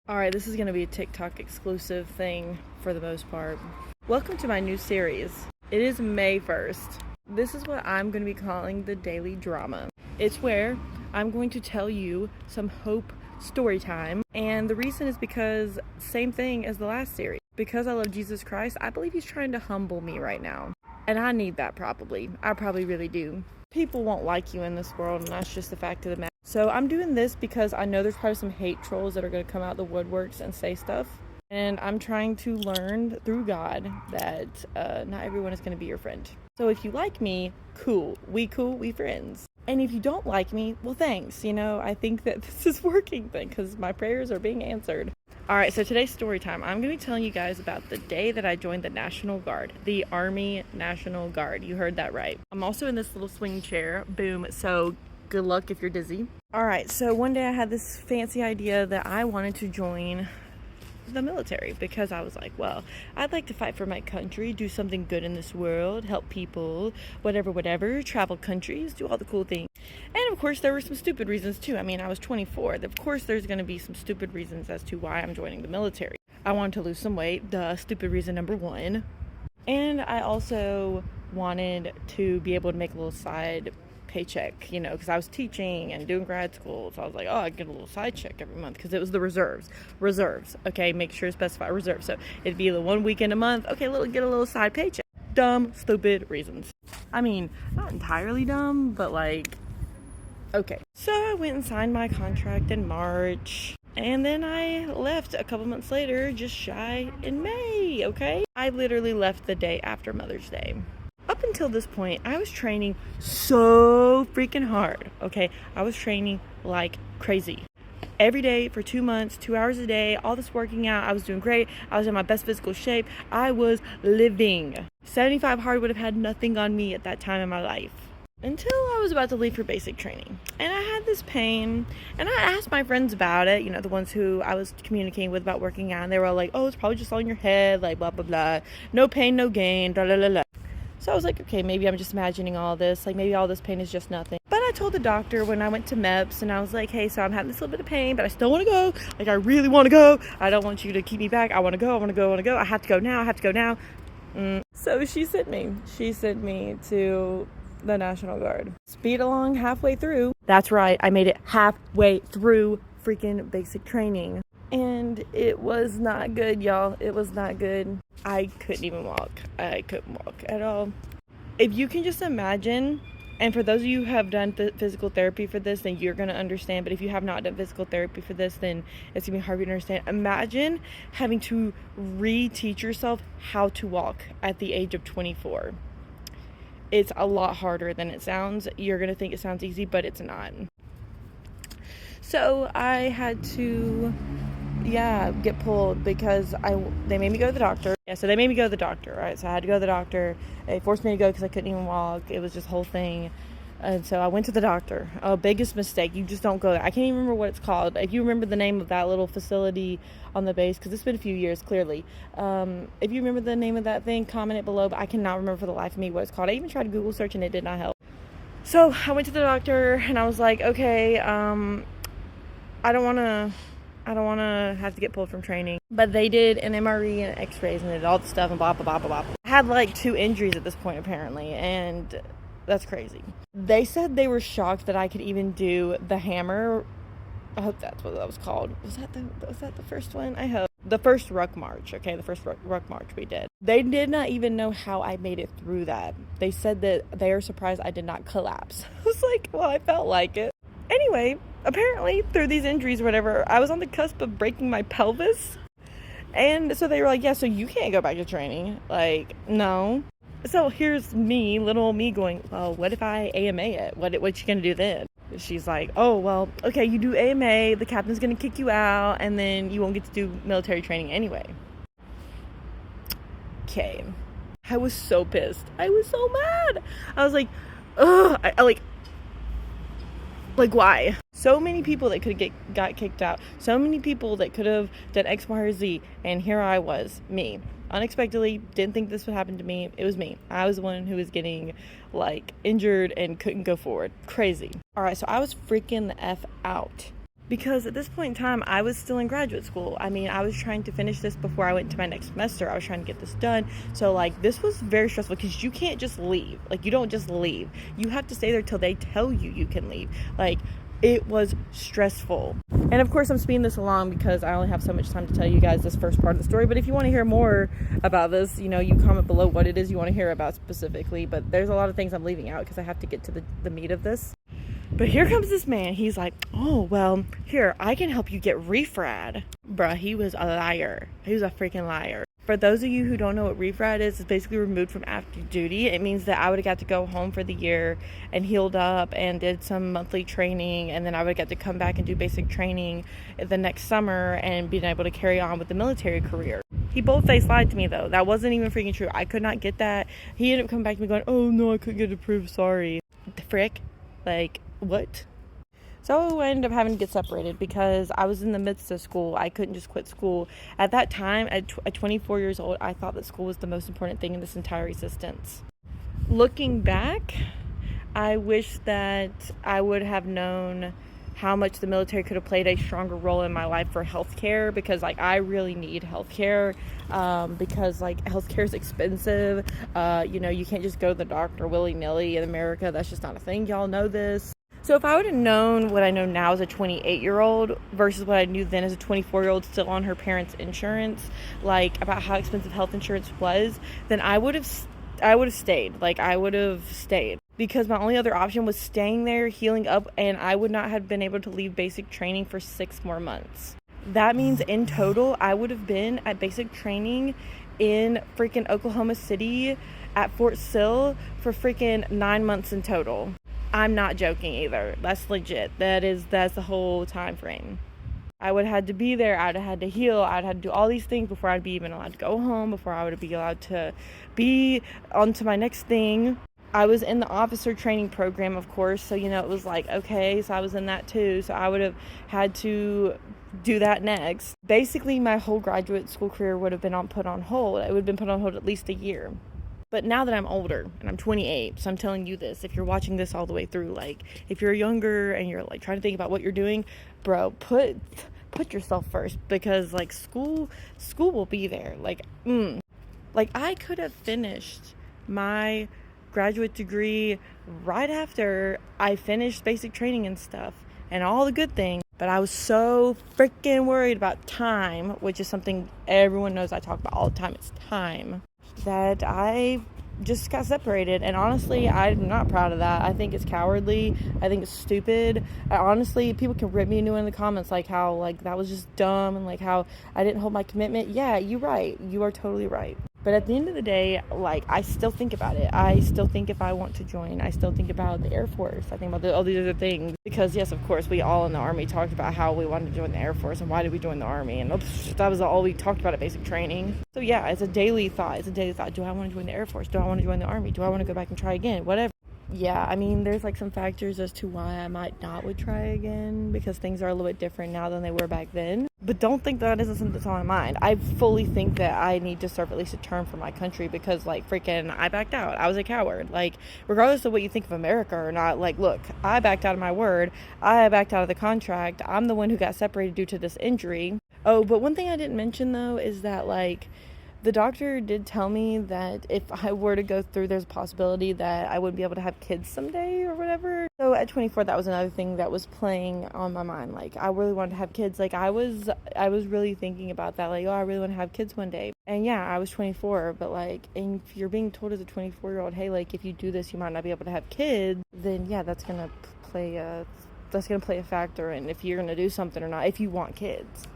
Alright, this is going to be a TikTok exclusive thing for the most part. Welcome to my new series. It is May 1st. This is what I'm going to be calling the Daily Drama. It's where I'm going to tell you some hope story time. And the reason is because same thing as the last series. Because I love Jesus Christ, I believe he's trying to humble me right now. And I need that probably. I probably really do. People won't like you in this world, and that's just the fact of the matter. So I'm doing this because I know there's probably some hate trolls that are going to come out the woodworks and say stuff. And I'm trying to learn through God that not everyone is going to be your friend. So if you like me, cool, we friends. And if you don't like me, well, thanks. I think that this is working then because my prayers are being answered. All right, so today's story time. I'm going to be telling you guys about the day that I joined the National Guard, the Army National Guard. You heard that right. I'm also in this little swing chair. Boom. So good luck if you're dizzy. All right, so one day I had this fancy idea that I wanted to join the military because I was like, well, I'd like to fight for my country, do something good in this world, help people, whatever, travel countries, do all the cool things. And of course there were some stupid reasons too. I mean, I was 24. Of course there's going to be some stupid reasons as to why I'm joining the military. I wanted to lose some weight, stupid reason number one. And I also wanted to be able to make a little side paycheck, because I was teaching and doing grad school, so I was like, I get a little side check every month because it was the reserves, okay, make sure to specify reserves, so it'd be the 1 weekend a month, okay, get a little side paycheck. Dumb, stupid reasons. I mean, not entirely dumb, but okay. So I went and signed my contract in March, and then I left a couple months later, just shy in May, okay? I literally left the day after Mother's Day. Up until this point, I was training so freaking hard, okay? I was training like crazy. Every day for 2 months, 2 hours a day, all this working out. I was doing great. I was in my best physical shape. I was living. 75 hard would have had nothing on me at that time in my life. Until I was about to leave for basic training. And I had this pain. And I asked my friends about it, the ones who I was communicating with about working out. And they were all like, oh, it's probably just all in your head, blah, blah, blah. No pain, no gain, blah, blah, blah, blah. So I was like, okay, maybe I'm just imagining all this. Maybe all this pain is just nothing. But I told the doctor when I went to MEPS, and I was like, hey, so I'm having this little bit of pain, but I still want to go. I really want to go. I don't want you to keep me back. I want to go. I have to go now. So she sent me to the National Guard. Speed along halfway through. That's right. I made it halfway through freaking basic training. And it was not good, y'all. It was not good. I couldn't even walk. I couldn't walk at all. If you can just imagine, and for those of you who have done physical therapy for this, then you're going to understand. But if you have not done physical therapy for this, then it's going to be hard for you to understand. Imagine having to reteach yourself how to walk at the age of 24. It's a lot harder than it sounds. You're going to think it sounds easy, but it's not. So I had to get pulled because they made me go to the doctor. So they made me go to the doctor, right? So I had to go to the doctor. They forced me to go because I couldn't even walk. It was just a whole thing. And so I went to the doctor. Biggest mistake. You just don't go there. I can't even remember what it's called. If you remember the name of that little facility on the base, because it's been a few years, clearly. If you remember the name of that thing, comment it below. But I cannot remember for the life of me what it's called. I even tried to Google search and it did not help. So I went to the doctor and I was like, okay, I don't want to have to get pulled from training. But they did an MRE and x-rays and did all the stuff and blah, blah, blah, blah, blah. I had 2 injuries at this point, apparently, and that's crazy. They said they were shocked that I could even do the hammer. I hope that's what that was called. Was that the first one? I hope. The first ruck march, okay? The first ruck march we did. They did not even know how I made it through that. They said that they are surprised I did not collapse. I was like, well, I felt like it. Anyway, apparently through these injuries or whatever, I was on the cusp of breaking my pelvis. And so they were like, yeah, so you can't go back to training. No. So here's me, little me going, well, what if I AMA it? What you gonna do then? She's like, oh, well, okay, you do AMA, the captain's gonna kick you out, and then you won't get to do military training anyway. Okay. I was so pissed. I was so mad. I was like, ugh, why? So many people that could have got kicked out. So many people that could have done X, Y, or Z. And here I was, me. Unexpectedly, didn't think this would happen to me. It was me. I was the one who was getting, injured and couldn't go forward. Crazy. All right, so I was freaking the F out. Because at this point in time, I was still in graduate school. I mean, I was trying to finish this before I went to my next semester. I was trying to get this done. So, like, this was very stressful because you can't just leave. Like, you don't just leave. You have to stay there till they tell you you can leave. Like, it was stressful. And of course, I'm speeding this along because I only have so much time to tell you guys this first part of the story. But if you want to hear more about this, you know, you comment below what it is you want to hear about specifically. But there's a lot of things I'm leaving out because I have to get to the meat of this. But here comes this man. He's like, oh, well, here, I can help you get refrad. Bruh, he was a liar. He was a freaking liar. For those of you who don't know what refrad is, it's basically removed from active duty. It means that I would have got to go home for the year and healed up and did some monthly training, and then I would get to come back and do basic training the next summer and being able to carry on with the military career. He bold-faced lied to me, though. That wasn't even freaking true. I could not get that. He ended up coming back to me going, oh, no, I couldn't get it approved. Sorry. The frick? Like, what? So I ended up having to get separated because I was in the midst of school. I couldn't just quit school. At that time, at 24 years old, I thought that school was the most important thing in this entire existence. Looking back, I wish that I would have known how much the military could have played a stronger role in my life for healthcare, because like I really need healthcare, because like healthcare is expensive. You know, you can't just go to the doctor willy-nilly in America. That's just not a thing. Y'all know this. So if I would have known what I know now as a 28-year-old versus what I knew then as a 24-year-old still on her parents' insurance, like about how expensive health insurance was, then I would have stayed. Like, I would have stayed. Because my only other option was staying there, healing up, and I would not have been able to leave basic training for 6 more months. That means in total, I would have been at basic training in freaking Oklahoma City at Fort Sill for freaking 9 months in total. I'm not joking either. That's legit. That's the whole time frame. I would have had to be there. I'd have had to heal. I'd had to do all these things before I'd be even allowed to go home, before I would be allowed to be on to my next thing. I was in the officer training program, of course, so, you know, it was like, okay, so I was in that too, so I would have had to do that next. Basically, my whole graduate school career would have been put on hold. It would have been put on hold at least a year. But now that I'm older, and I'm 28, so I'm telling you this, if you're watching this all the way through, like, if you're younger and you're, like, trying to think about what you're doing, bro, put yourself first, because, like, school will be there. Like, I could have finished my graduate degree right after I finished basic training and stuff, and all the good things, but I was so freaking worried about time, which is something everyone knows I talk about all the time, it's time, that I just got separated. And honestly, I'm not proud of that. I think it's cowardly. I think it's stupid. Honestly, people can rip me new in the comments, like how like that was just dumb, and like how I didn't hold my commitment. Yeah, you're right. You are totally right. But at the end of the day, like, I still think about it. I still think if I want to join, I still think about the Air Force. I think about all these other things. Because, yes, of course, we all in the Army talked about how we wanted to join the Air Force and why did we join the Army. And that was all we talked about at basic training. So, yeah, it's a daily thought. Do I want to join the Air Force? Do I want to join the Army? Do I want to go back and try again? Whatever. Yeah, I mean, there's like some factors as to why I might not would try again, because things are a little bit different now than they were back then. But don't think that isn't something that's on my mind. I fully think that I need to serve at least a term for my country, because like freaking I backed out. I was a coward. Like, regardless of what you think of America or not, like, look, I backed out of my word. I backed out of the contract. I'm the one who got separated due to this injury. Oh, but one thing I didn't mention though is that like the doctor did tell me that if I were to go through, there's a possibility that I wouldn't be able to have kids someday or whatever. So at 24, that was another thing that was playing on my mind. Like, I really wanted to have kids. Like, I was really thinking about that. Like, oh, I really want to have kids one day. And yeah, I was 24, but like, and if you're being told as a 24-year-old, hey, like, if you do this, you might not be able to have kids, then yeah, that's going to play a factor in if you're going to do something or not, if you want kids.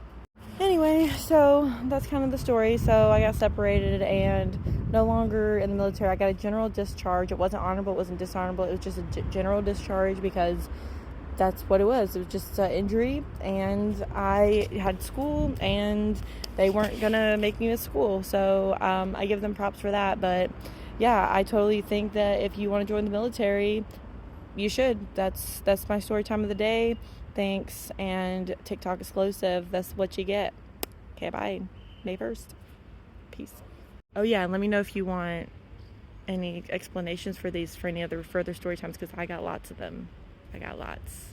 Anyway, so that's kind of the story. So I got separated and no longer in the military. I got a general discharge. It wasn't honorable, it wasn't dishonorable. It was just a general discharge because that's what it was. It was just an injury, and I had school and they weren't going to make me miss school. So I give them props for that. But yeah, I totally think that if you want to join the military, you should. That's my story time of the day. Thanks, and TikTok exclusive. That's what you get. Okay, bye. May 1st. Peace. Oh yeah, and let me know if you want any explanations for any other further story times, because I got lots of them. I got lots.